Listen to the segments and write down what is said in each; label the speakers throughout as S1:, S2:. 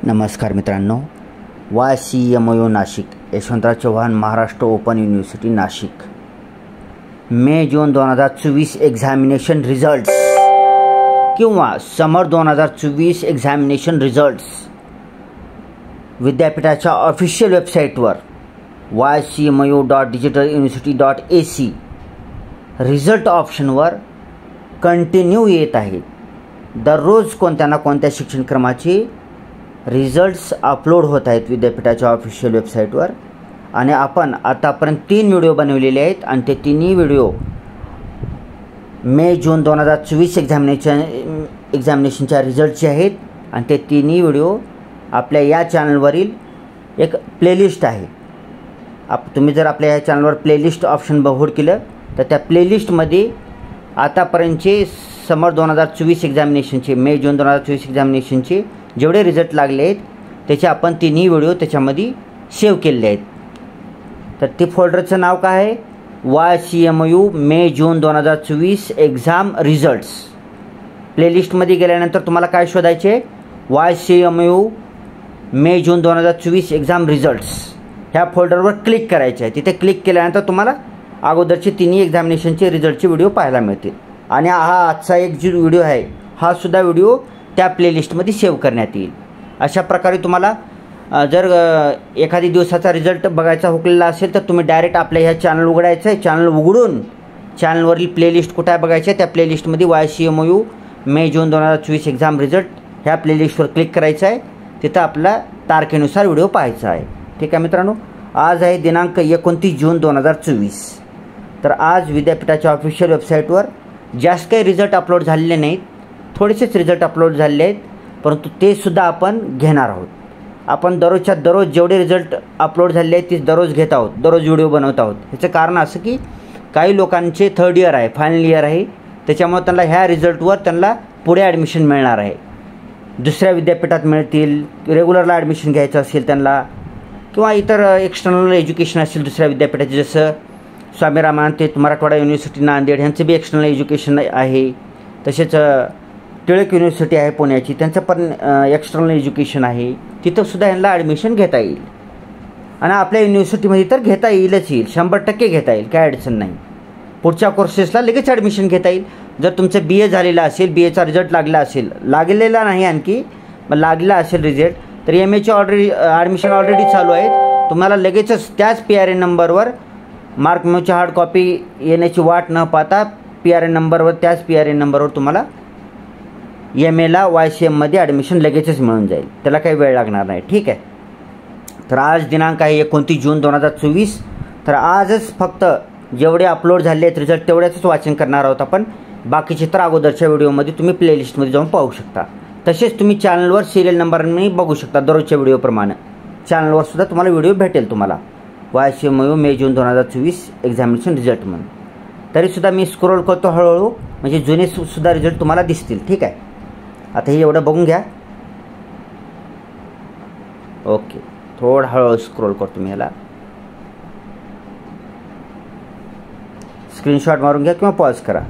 S1: नमस्कार मित्रांनो, YCMU Nashik, Yashwantrao Chavan Maharashtra open university Nashik, May June 2024 examination results किंवा समर 2024 एक्झामिनेशन रिझल्ट्स विद्यापीठाच्या ऑफिशियल वेबसाईटवर ycmu.digitaluniversity.ac रिझल्ट ऑप्शनवर कंटिन्यू येत आहेत. दररोज कोणत्या ना कोणत्या शिक्षणक्रमाचे रिझल्ट्स अपलोड होत आहेत विद्यापीठाच्या ऑफिशियल वेबसाईटवर. आणि आपण आतापर्यंत 3 व्हिडिओ बनवलेले आहेत आणि ते तिन्ही व्हिडिओ मे जून 2024 एक्झामिनेशनच्या रिझल्टचे आहेत. आणि ते तिन्ही व्हिडिओ आपल्या या चॅनलवरील एक प्लेलिस्ट आहे. तुम्ही जर आपल्या या चॅनलवर प्लेलिस्ट ऑप्शन बघून केलं तर त्या प्लेलिस्टमध्ये आतापर्यंतचे समर 2024 एक्झामिनेशनचे, मे जून 2024 एक्झामिनेशनचे जेवढे रिझल्ट लागले आहेत त्याचे आपण तिन्ही व्हिडिओ त्याच्यामध्ये सेव्ह केलेले आहेत. तर ते फोल्डरचं नाव काय आहे? YCMU मे जून 2024 एक्झाम रिझल्ट्स. प्लेलिस्टमध्ये गेल्यानंतर तुम्हाला काय शोधायचे? YCMU मे जून 2024 एक्झाम रिझल्ट्स ह्या फोल्डरवर क्लिक करायचे आहे. तिथे क्लिक केल्यानंतर तुम्हाला अगोदरचे तिन्ही एक्झामिनेशनचे रिझल्टचे व्हिडिओ पाहायला मिळतील. आणि हा आजचा एक जो व्हिडिओ आहे हा सुद्धा व्हिडिओ त्या प्लेलिस्टमध्ये सेव्ह करण्यात येईल. अशा प्रकारे तुम्हाला जर एखादी दिवसाचा रिझल्ट बघायचा हुकलेला असेल तर तुम्ही डायरेक्ट आपल्या ह्या चॅनल उघडायचं आहे. चॅनल उघडून चॅनलवरील प्लेलिस्ट कुठे आहे बघायचं आहे. त्या प्लेलिस्टमध्ये YCMU मे जून 2024 एक्झाम रिझल्ट ह्या प्लेलिस्टवर क्लिक करायचं आहे. तिथं आपला तारखेनुसार व्हिडिओ पाहायचा आहे. ठीक आहे मित्रांनो, आज आहे दिनांक 29 जून 2024. तर आज विद्यापीठाच्या ऑफिशियल वेबसाईटवर जास्त काही रिझल्ट अपलोड झालेले नाहीत, थोडेसेच रिझल्ट अपलोड झालेले आहेत, परंतु ते सुद्धा आपण घेणार आहोत. आपण दररोजच्या दररोज जेवढे रिझल्ट अपलोड झालेले आहेत ते दररोज घेत आहोत, दररोज व्हिडिओ बनवत आहोत. ह्याचं कारण असं की काही लोकांचे 3rd इयर आहे, फायनल इयर आहे, त्याच्यामुळे त्यांना ह्या रिझल्टवर त्यांना पुढे ॲडमिशन मिळणार आहे. दुसऱ्या विद्यापीठात मिळतील, रेग्युलरला ॲडमिशन घ्यायचं असेल त्यांना, किंवा इतर एक्सटर्नल एज्युकेशन असेल दुसऱ्या विद्यापीठाचे, जसं स्वामी रामानंद मराठवाडा युनिव्हर्सिटी नांदेड ह्यांचं बी एक्सटर्नल एज्युकेशन आहे. तसेच टिळक युनिव्हर्सिटी आहे पुण्याची, त्यांचं पण एक्सटर्नल एज्युकेशन आहे. तिथंसुद्धा यांना ॲडमिशन घेता येईल. आणि आपल्या युनिव्हर्सिटीमध्ये तर घेता येईलच येईल, 100% घेता येईल, काय अडचण नाही. पुढच्या कोर्सेसला लगेच ॲडमिशन घेता येईल. जर तुमचं BA झालेलं असेल, BAचा रिझल्ट लागला असेल, लागलेला नाही आणखी, मग लागला असेल रिझल्ट, तर MAचे ॲडमिशन ऑलरेडी चालू आहेत. तुम्हाला लगेचच त्याच PRN नंबरवर मार्क मेमोची हार्ड कॉपी येण्याची वाट न पाहता PRN नंबरवर, त्याच PRN नंबरवर तुम्हाला MAला YCMमध्ये ॲडमिशन लगेचच मिळून जाईल. त्याला काही वेळ लागणार नाही. ठीक आहे. तर आज दिनांक आहे 29 जून 2024. तर आजच फक्त जेवढे अपलोड झाले आहेत रिझल्ट तेवढ्याच वाचन करणार आहोत आपण. बाकीचे तर अगोदरच्या व्हिडिओमध्ये तुम्ही प्लेलिस्टमध्ये जाऊन पाहू शकता. तसेच तुम्ही चॅनलवर सिरियल नंबरने बघू शकता. दररोजच्या व्हिडिओप्रमाणे चॅनलवर सुद्धा तुम्हाला व्हिडिओ भेटेल. तुम्हाला YCMU मे जून 2024 एक्झामिनेशन रिझल्ट म्हणून. तरीसुद्धा मी स्क्रोल करतो हळूहळू, म्हणजे जुने सुद्धा रिझल्ट तुम्हाला दिसतील. ठीक आहे. आता हे एवढं बघून घ्या. ओके, थोडं हळूहळू स्क्रोल करतो मी ह्याला. स्क्रीनशॉट मारून घ्या किंवा पॉज करा.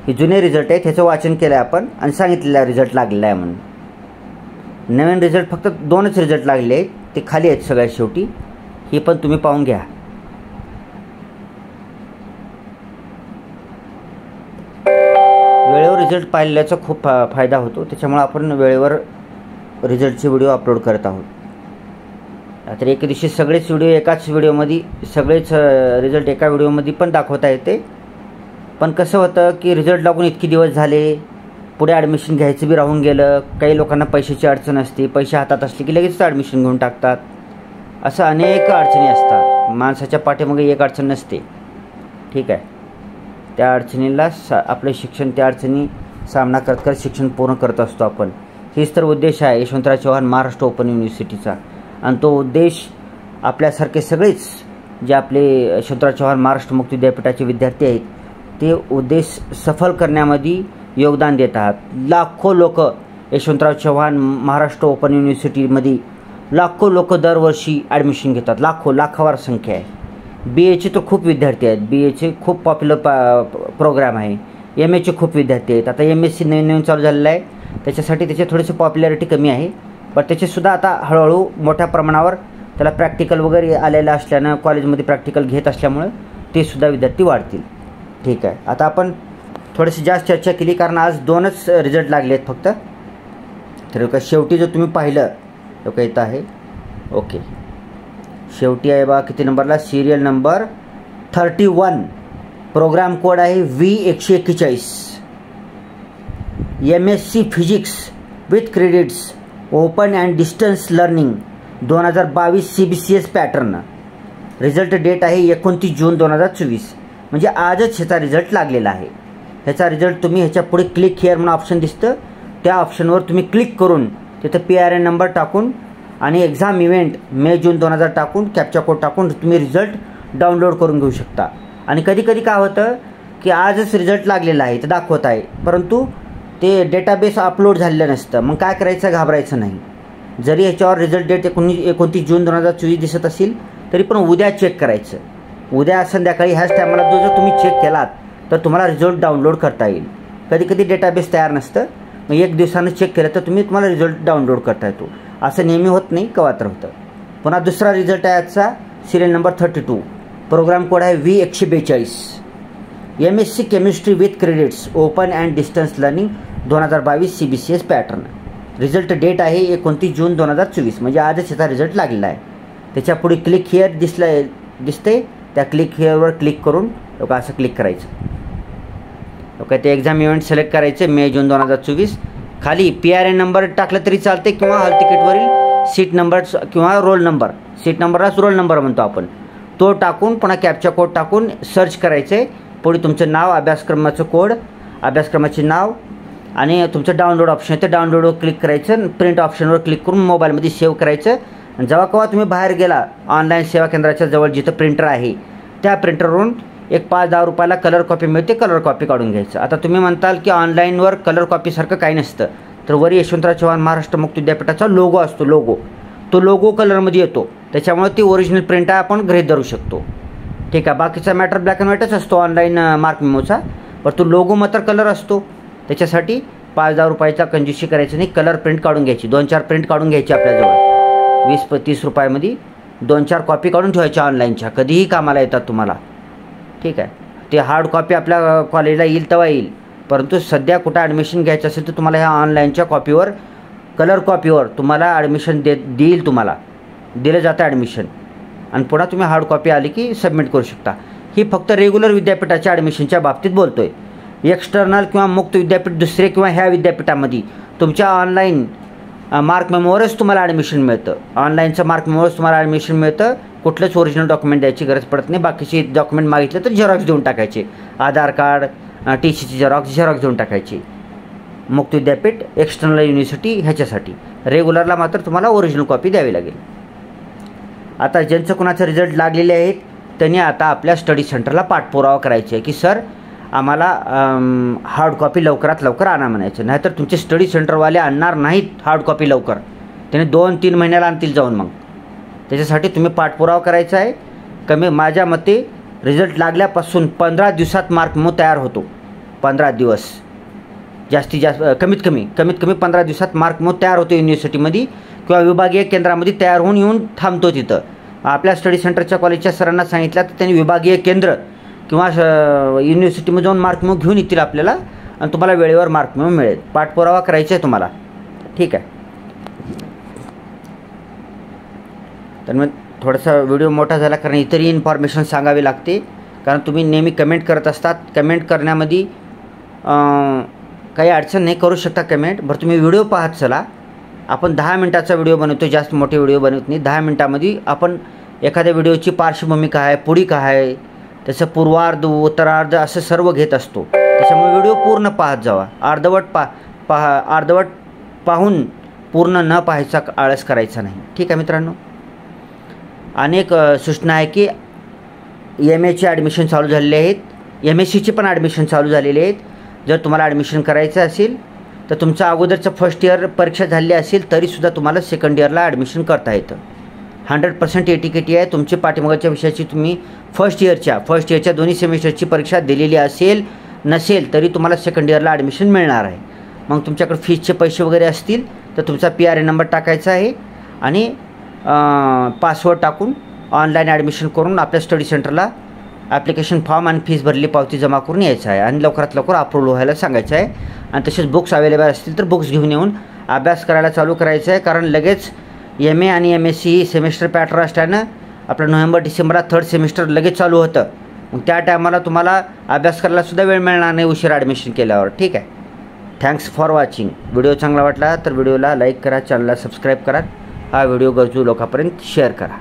S1: हे जुने रिझल्ट आहेत, ह्याचं वाचन केलं आहे आपण आणि सांगितलेलं आहे रिझल्ट लागलेला आहे म्हणून. नवीन रिझल्ट फक्त 2च रिझल्ट लागले आहेत, ते खाली आहेत सगळ्यात शेवटी. हे पण तुम्ही पाहून घ्या. वेळेवर रिझल्ट पाहिल्याचा खूप फायदा होतो, त्याच्यामुळे आपण वेळेवर रिझल्टचे व्हिडिओ अपलोड करत आहोत. तर एक दिवशी सगळेच व्हिडिओ एकाच व्हिडिओमध्ये, सगळेच रिझल्ट एका व्हिडिओमध्ये पण दाखवता येते. पण कसं होतं की रिझल्ट लागून इतके दिवस झाले, पुढे ॲडमिशन घ्यायचं बी राहून गेलं. काही लोकांना पैशाची अडचण असते, पैसे हातात असले की लगेच ॲडमिशन घेऊन टाकतात. असं अनेक अडचणी असतात. माणसाच्या पाठीमागे एक अडचण नसते. ठीक आहे. त्या अडचणीला आपलं शिक्षण, त्या अडचणी सामना करत करत शिक्षण पूर्ण करत असतो आपण. हेच तर उद्देश आहे यशवंतराव चव्हाण महाराष्ट्र ओपन युनिव्हर्सिटीचा. आणि तो उद्देश आपल्यासारखे सगळेच जे आपले यशवंतराव चव्हाण महाराष्ट्र मुक्त विद्यापीठाचे विद्यार्थी आहेत ते उद्देश सफल करण्यामध्ये योगदान देत आहात. लाखो लोक यशवंतराव चव्हाण महाराष्ट्र ओपन युनिव्हर्सिटीमध्ये लाखो लोक दरवर्षी ॲडमिशन घेतात. लाखावर संख्या आहे. BAचे तर खूप विद्यार्थी आहेत. BAचे खूप पॉप्युलर प्रोग्राम आहे. MAचे खूप विद्यार्थी आहेत. आता MSc नवीन चालू झालेलं आहे. त्याच्यासाठी त्याचे थोडेसे पॉप्युलॅरिटी कमी आहे, पण त्याचेसुद्धा आता हळूहळू मोठ्या प्रमाणावर त्याला प्रॅक्टिकल वगैरे आलेलं असल्यानं कॉलेजमध्ये प्रॅक्टिकल घेत असल्यामुळं ते सुद्धा विद्यार्थी वाढतील. ठीक आहे, आता आपण थोडीशी जास्त चर्चा केली कारण आज 2च रिझल्ट लागले आहेत फक्त. तर का शेवटी जर तुम्ही पाहिलं तो का इथं आहे, ओके, शेवटी आहे बा किती नंबरला, सिरियल नंबर 31, प्रोग्राम कोड आहे V141, MSc physics with credits open and distance learning 2022 CBCS pattern. Result date आहे 29 जून 2024, म्हणजे आजच ह्याचा रिझल्ट लागलेला आहे. ह्याचा रिझल्ट तुम्ही ह्याच्या पुढे क्लिक हिअर म्हणून ऑप्शन दिसतं, त्या ऑप्शनवर तुम्ही क्लिक करून तिथं PRN नंबर टाकून आणि एक्झाम इव्हेंट मे जून 2000 टाकून कॅप्चा कोड टाकून तुम्ही रिझल्ट डाउनलोड करून घेऊ शकता. आणि कधी कधी काय होतं की आजच रिझल्ट लागलेला आहे ते दाखवत आहे, परंतु ते डेटाबेस अपलोड झालेलं नसतं. मग काय करायचं, घाबरायचं नाही. जरी ह्याच्यावर रिझल्ट डेट 29 जून 2024 दिसत असेल तरी पण उद्या चेक करायचं. उद्या संध्याकाळी ह्याच टायमाला जर तुम्ही चेक केलात तर तुम्हाला रिझल्ट डाउनलोड करता येईल. कधी कधी डेटाबेस तयार नसतं, मग 1 दिवसानं चेक केलं तर तुम्हाला रिझल्ट डाउनलोड करता येतो. असं नेहमी होत नाही, कवा तर होतं. पुन्हा दुसरा रिझल्ट आहे आजचा, सिरियल नंबर 32, प्रोग्राम कोड आहे V142, MSc chemistry with credits open and distance learning 2022 CBCS pattern. Result date आहे 29 जून 2024, म्हणजे आजच याचा रिझल्ट लागलेला आहे. त्याच्या पुढे क्लिक हिअर दिसते, त्या क्लिक हिअरवर क्लिक करून असं क्लिक करायचं. ओके, ते एक्झाम इव्हेंट सिलेक्ट करायचे मे जून 2024. खाली PRN नंबर टाकलं तरी चालते किंवा हॉल तिकीटवरील सीट नंबर किंवा रोल नंबर, सीट नंबरलाच रोल नंबर म्हणतो आपण, तो टाकून पुन्हा कॅप्चा कोड टाकून सर्च करायचं आहे. पुढे तुमचं नाव, अभ्यासक्रमाचं कोड, अभ्यासक्रमाचे नाव आणि तुमचं डाउनलोड ऑप्शन आहे, ते डाउनलोडवर क्लिक करायचं. प्रिंट ऑप्शनवर क्लिक करून मोबाईलमध्ये सेव्ह करायचं. आणि जेव्हा केव्हा तुम्ही बाहेर गेला ऑनलाईन सेवा केंद्राच्या जवळ जिथं प्रिंटर आहे त्या प्रिंटरवरून एक 5-10 रुपयाला कलर कॉपी मिळते, कलर कॉपी काढून घ्यायचं. आता तुम्ही म्हणताल की ऑनलाईनवर कलर कॉपीसारखं काही नसतं, तर वरी यशवंतराव चव्हाण महाराष्ट्र मुक्त विद्यापीठाचा लोगो असतो, तो लोगो कलरमध्ये येतो, त्याच्यामुळे ती ओरिजिनल प्रिंट आहे आपण गृहीत धरू शकतो. ठीक आहे, बाकीचा मॅटर ब्लॅक अँड व्हाईटच असतो ऑनलाईन मार्क मेमोचा, पण तो लोगो मात्र कलर असतो. त्याच्यासाठी 5-10 रुपयाचा कंजूसी करायचं नाही, कलर प्रिंट काढून घ्यायची, 2-4 प्रिंट काढून घ्यायची आपल्याजवळ, 20-30 रुपयामध्ये 2-4 कॉपी काढून ठेवायच्या ऑनलाईनच्या, कधीही कामाला येतात तुम्हाला. ठीक आहे, ते हार्ड कॉपी आपल्या कॉलेजला येईल तेव्हा येईल, परंतु सध्या कुठं ॲडमिशन घ्यायचं असेल तर तुम्हाला ह्या ऑनलाईनच्या कॉपीवर, कलर कॉपीवर तुम्हाला ॲडमिशन देईल, तुम्हाला दिलं जातं ॲडमिशन. आणि पुन्हा तुम्ही हार्ड कॉपी आली की सबमिट करू शकता. ही फक्त रेग्युलर विद्यापीठाच्या ॲडमिशनच्या बाबतीत बोलतो आहे. एक्सटर्नल किंवा मुक्त विद्यापीठ दुसरे किंवा ह्या विद्यापीठामध्ये तुमच्या ऑनलाईन मार्क मेमोवरच तुम्हाला ॲडमिशन मिळतं, ऑनलाईनचं मार्क मेमोवरच तुम्हाला ॲडमिशन मिळतं. कुठलंच ओरिजिनल डॉक्युमेंट द्यायची गरज पडत नाही. बाकीचे डॉक्युमेंट मागितले तर झेरॉक्स देऊन टाकायचे, आधार कार्ड, TCची झेरॉक्स देऊन टाकायची. मुक्त विद्यापीठ, एक्सटर्नल युनिव्हर्सिटी ह्याच्यासाठी. रेग्युलरला मात्र तुम्हाला ओरिजिनल कॉपी द्यावी लागेल. आता ज्यांचं कोणाचं रिझल्ट लागलेले आहेत त्यांनी आता आपल्या स्टडी सेंटरला पाठपुरावा करायचा आहे की सर आम्हाला हार्ड कॉपी लवकरात लवकर आणा म्हणायचं, नाहीतर तुमचे स्टडी सेंटरवाले आणणार नाहीत हार्ड कॉपी लवकर, त्याने 2-3 महिन्याला आणतील जाऊन. मग त्याच्यासाठी तुम्ही पाठपुरावा करायचा आहे. माझ्या मते रिझल्ट लागल्यापासून 15 दिवसात मार्क मेमो तयार होतो. 15 दिवस जास्तीत जास्त, कमीत कमी 15 दिवसात मार्क मेमो तयार होतो युनिव्हर्सिटीमध्ये किंवा विभागीय केंद्रामध्ये तयार होऊन येऊन थांबतो तिथं. आपल्या स्टडी सेंटरच्या कॉलेजच्या सरांना सांगितलं तर त्यांनी विभागीय केंद्र किंवा युनिव्हर्सिटीमध्ये जाऊन मार्क मेमो घेऊन येतील आपल्याला आणि तुम्हाला वेळेवर मार्क मेमो मिळेल. पाठपुरावा करायचा आहे तुम्हाला. ठीक आहे, तर मग थोडासा व्हिडिओ मोठा झाला कारण इतरही इन्फॉर्मेशन सांगावी लागते, कारण तुम्ही नेहमी कमेंट करत असतात. कमेंट करण्यामध्ये काही अडचण नाही, करू शकता कमेंट. बरं तुम्ही व्हिडिओ पाहत चला. आपण 10 मिनटाचा व्हिडिओ बनवतो, जास्त मोठे व्हिडिओ बनवत नाही. 10 मिनटामध्ये आपण एखाद्या व्हिडिओची पार्श्वभूमी काय आहे, पुढी काय आहे, त्याचं पूर्वार्ध उत्तरार्ध असं सर्व घेत असतो. त्याच्यामुळे व्हिडिओ पूर्ण पाहत जावा. अर्धवट पाहून पूर्ण न पाहायचा आळस करायचा नाही. ठीक आहे मित्रांनो. अनेक सूचना आहे की MAचे ॲडमिशन चालू झालेले आहेत, MScचे पण ॲडमिशन चालू झालेले आहेत. जर तुम्हाला ॲडमिशन करायचं असेल तर तुमचं अगोदरचं फर्स्ट इयर परीक्षा झाली असेल तरीसुद्धा तुम्हाला सेकंड इयरला ॲडमिशन करता येतं. 100% ATKT आहे. तुमची पाठीमागच्या विषयाची तुम्ही फर्स्ट इयरच्या दोन्ही सेमिस्टरची परीक्षा दिलेली नसेल तरी तुम्हाला सेकंड इयरला ॲडमिशन मिळणार आहे. मग तुमच्याकडे फीसचे पैसे वगैरे असतील तर तुमचा PRN नंबर टाकायचा आहे आणि पासवर्ड टाकून ऑनलाईन ॲडमिशन करून आपल्या स्टडी सेंटरला ॲप्लिकेशन फॉर्म आणि फीस भरलेली पावती जमा करून यायचं आहे आणि लवकरात लवकर अप्रूव्हल व्हायला सांगायचं आहे. आणि तसेच बुक्स अवेलेबल असतील तर बुक्स घेऊन येऊन अभ्यास करायला चालू करायचं आहे, कारण लगेच MA आणि MSc सेमिस्टर पॅटर्न असल्यानं आपलं नोव्हेंबर डिसेंबरला 3rd सेमिस्टर लगेच चालू होतं. मग त्या टायमाला तुम्हाला अभ्यास करायला सुद्धा वेळ मिळणार नाही उशिरा ॲडमिशन केल्यावर. ठीक आहे. Thanks for watching. व्हिडिओ चांगला वाटला तर व्हिडिओला लाईक करा, चॅनलला सबस्क्राईब करा, हा व्हिडिओ गरजू लोकांपर्यंत शेअर करा.